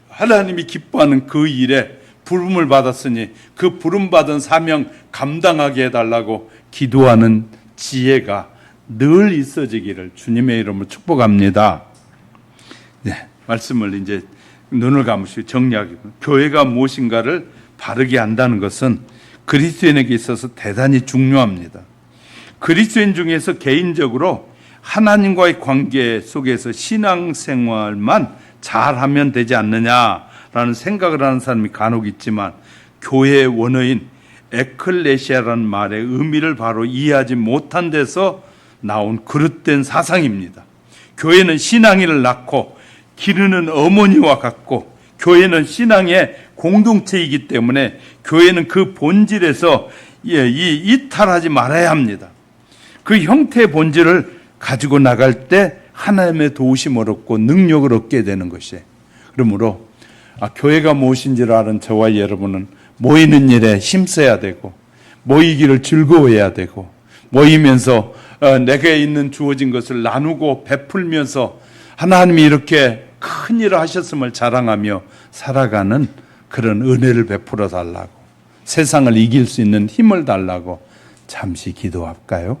하나님이 기뻐하는 그 일에 부름을 받았으니 그 부름받은 사명 감당하게 해달라고 기도하는 지혜가 늘 있어지기를 주님의 이름으로 축복합니다. 네, 말씀을 이제 눈을 감으시고 정리하기로, 교회가 무엇인가를 바르게 안다는 것은 그리스도인에게 있어서 대단히 중요합니다. 그리스도인 중에서 개인적으로 하나님과의 관계 속에서 신앙생활만 잘하면 되지 않느냐라는 생각을 하는 사람이 간혹 있지만, 교회의 원어인 에클레시아라는 말의 의미를 바로 이해하지 못한 데서 나온 그릇된 사상입니다. 교회는 신앙인을 낳고 기르는 어머니와 같고 교회는 신앙의 공동체이기 때문에 교회는 그 본질에서 이탈하지 말아야 합니다. 그 형태의 본질을 가지고 나갈 때 하나님의 도우심을 얻고 능력을 얻게 되는 것이에요. 그러므로 교회가 무엇인지를 아는 저와 여러분은 모이는 일에 힘써야 되고 모이기를 즐거워해야 되고 모이면서 내게 있는 주어진 것을 나누고 베풀면서 하나님이 이렇게 큰 일을 하셨음을 자랑하며 살아가는 그런 은혜를 베풀어 달라고 세상을 이길 수 있는 힘을 달라고 잠시 기도할까요?